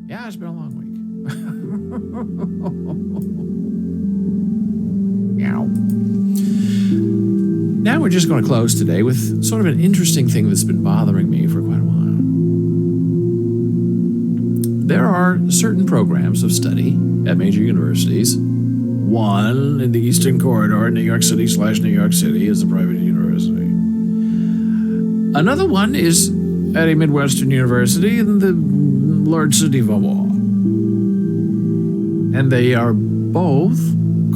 Yeah, it's been a long week. Meow. Now we're just going to close today with sort of an interesting thing that's been bothering me for quite a while. There are certain programs of study at major universities. One in the Eastern Corridor in New York City/New York City is a private university. Another one is at a Midwestern university in the large city of Omaha. And they are both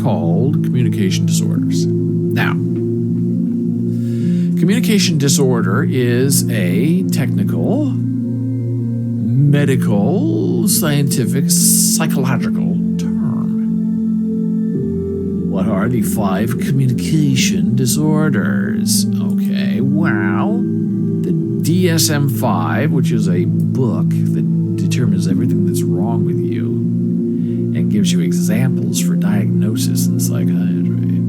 called communication disorders. Now, communication disorder is a technical, medical, scientific, psychological term. What are the 5 communication disorders? Okay, well, the DSM-5, which is a book that determines everything that's wrong with you and gives you examples for diagnosis in psychiatry.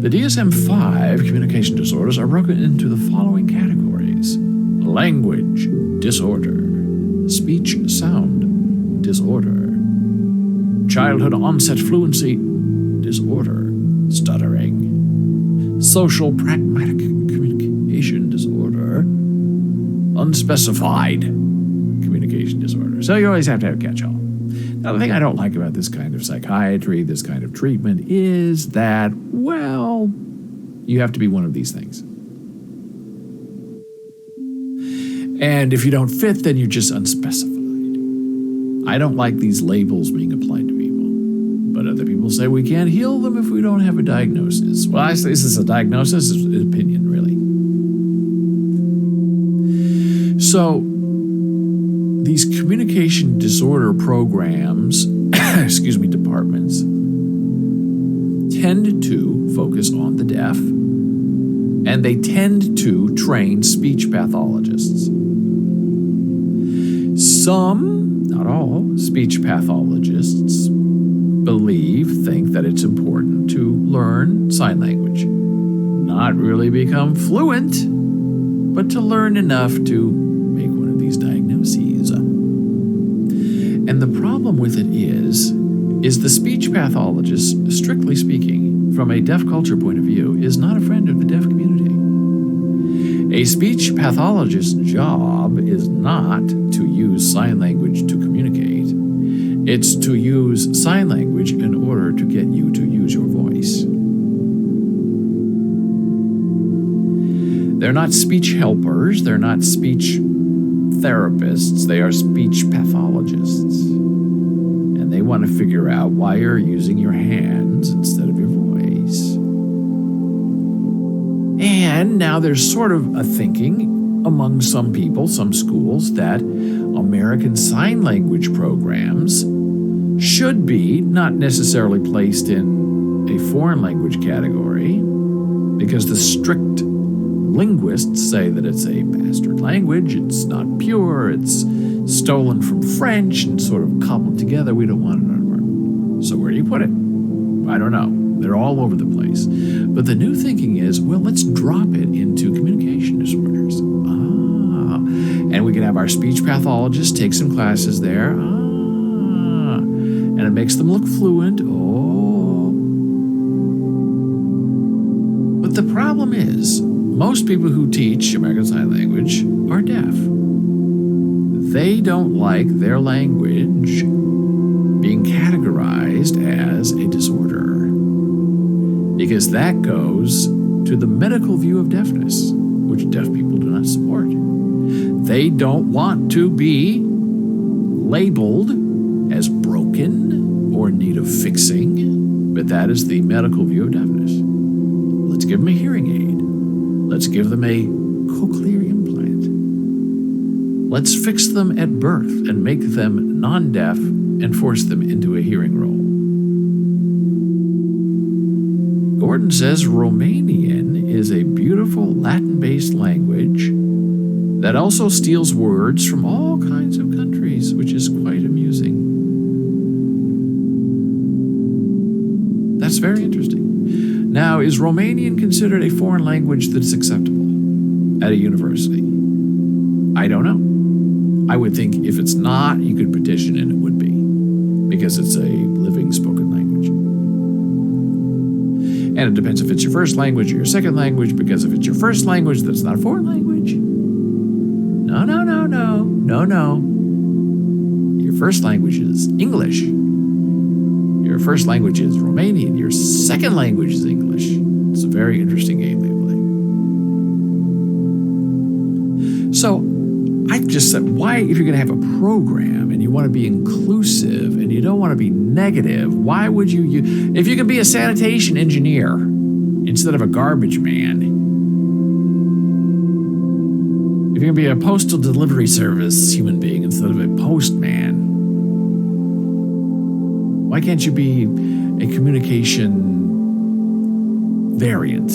The DSM-5 communication disorders are broken into the following categories: language disorder, speech sound disorder, childhood onset fluency disorder, stuttering, social pragmatic communication disorder, unspecified communication disorder. So you always have to have a catch-all. Now, the thing I don't like about this kind of psychiatry, this kind of treatment, is that, well, you have to be one of these things. And if you don't fit, then you're just unspecified. I don't like these labels being applied to people. But other people say we can't heal them if we don't have a diagnosis. Well, I say this is a diagnosis, it's an opinion, really. So, these communication disorder programs, departments, tend to focus on the deaf, and they tend to train speech pathologists. Some, not all, speech pathologists think that it's important to learn sign language. Not really become fluent, but to learn enough to make one of these diagnoses. And the problem with it is the speech pathologist, strictly speaking, from a deaf culture point of view, is not a friend of the deaf community. A speech pathologist's job is not to use sign language to communicate. It's to use sign language in order to get you to use your voice. They're not speech helpers, they're not speech therapists, they are speech pathologists. And they want to figure out why you're using your hands instead of your voice. And now there's sort of a thinking among some people, some schools, that American Sign Language programs should be not necessarily placed in a foreign language category, because the strict linguists say that it's a bastard language, it's not pure, it's stolen from French and sort of cobbled together. We don't want it anymore. So where do you put it? I don't know. They're all over the place. But the new thinking is, well, let's drop it into communication disorders. And we can have our speech pathologist take some classes there. And it makes them look fluent. But the problem is, most people who teach American Sign Language are deaf. They don't like their language being categorized as a disorder, because that goes to the medical view of deafness, which deaf people do not support. They don't want to be labeled as broken or in need of fixing, but that is the medical view of deafness. Let's give them a hearing aid. Let's give them a cochlear implant. Let's fix them at birth and make them non-deaf and force them into a hearing role. Gordon says Romanian is a beautiful Latin-based language that also steals words from all kinds of countries, which is quite amusing. That's very interesting. Now, is Romanian considered a foreign language that's acceptable at a university? I don't know. I would think if it's not, you could petition and it would be, because it's a living spoken language. And it depends if it's your first language or your second language, because if it's your first language, that's not a foreign language. No. Your first language is English. Your first language is Romanian. Your second language is English. It's a very interesting game they play. So I just said, why, if you're going to have a program and you want to be inclusive and you don't want to be negative, why would you if you can be a sanitation engineer instead of a garbage man, if you can be a postal delivery service human being instead of a postman, why can't you be a communication variant,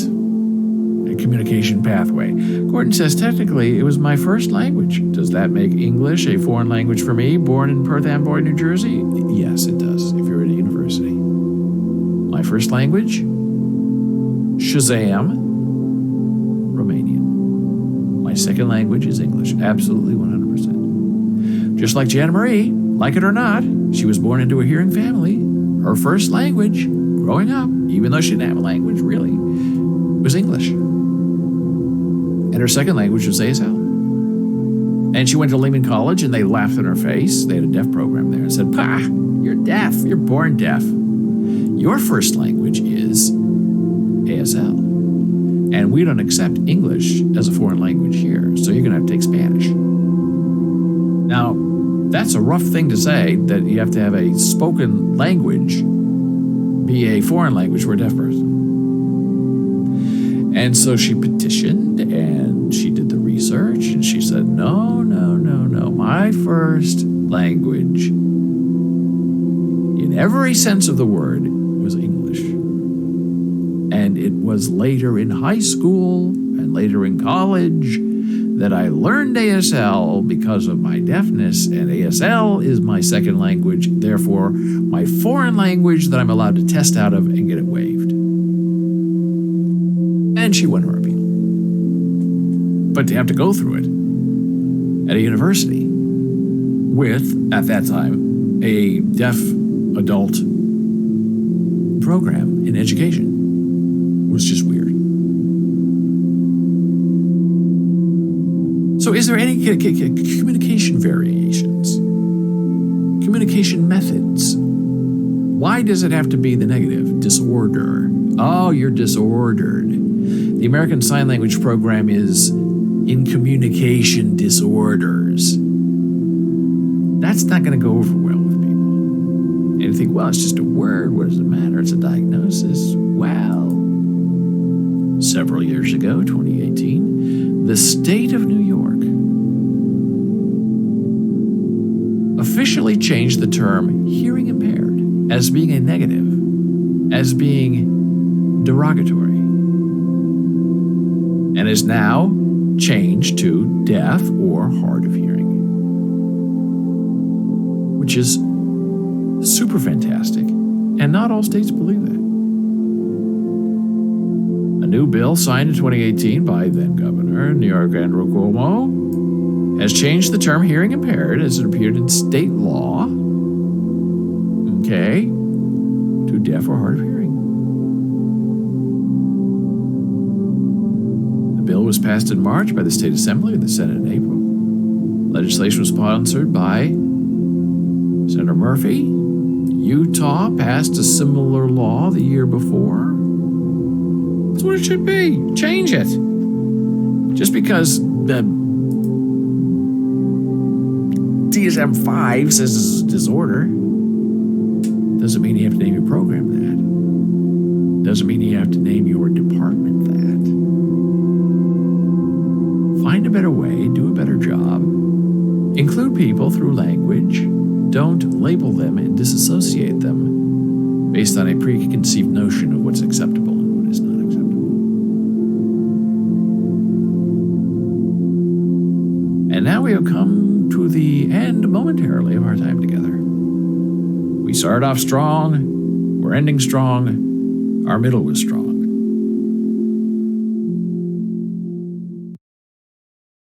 a communication pathway? Gordon says, technically, it was my first language. Does that make English a foreign language for me, born in Perth Amboy, New Jersey? Yes, it does, if you're at a university. My first language? Shazam, Romanian. My second language is English, absolutely 100%. Just like Jana Marie, like it or not, she was born into a hearing family. Her first language, growing up, even though she didn't have a language really, was English. And her second language was ASL. And she went to Lehman College and they laughed in her face. They had a deaf program there and said, "Pah, you're deaf, you're born deaf. Your first language is ASL. And we don't accept English as a foreign language here, so you're going to have to take Spanish." Now, that's a rough thing to say, that you have to have a spoken language be a foreign language for a deaf person. And so she petitioned and she did the research and she said, no. My first language, in every sense of the word, was English. And it was later in high school and later in college that I learned ASL because of my deafness, and ASL is my second language, therefore my foreign language that I'm allowed to test out of and get it waived. And she won her appeal. But to have to go through it at a university with, at that time, a deaf adult program in education was just weird. So is there any communication variations? Communication methods? Why does it have to be the negative? Disorder. Oh, you're disordered. The American Sign Language program is in communication disorders. That's not going to go over well with people. And you think, well, it's just a word. What does it matter? It's a diagnosis. Well, several years ago, 2018, the state of New York officially changed the term hearing impaired as being a negative, as being derogatory, and is now changed to deaf or hard of hearing, which is super fantastic, and not all states believe that. A new bill signed in 2018 by then Governor New York Andrew Cuomo has changed the term hearing impaired as it appeared in state law, to deaf or hard of hearing. The bill was passed in March by the State Assembly and the Senate in April. Legislation was sponsored by Senator Murphy. Utah passed a similar law the year before. That's what it should be. Change it. Just because the DSM-5 says it's a disorder doesn't mean you have to name your program that. Doesn't mean you have to name your department that. Find a better way, do a better job. Include people through language. Don't label them and disassociate them based on a preconceived notion of what's acceptable and what is not acceptable. And now we have come to the end momentarily of our time together. We started off strong, we're ending strong, our middle was strong.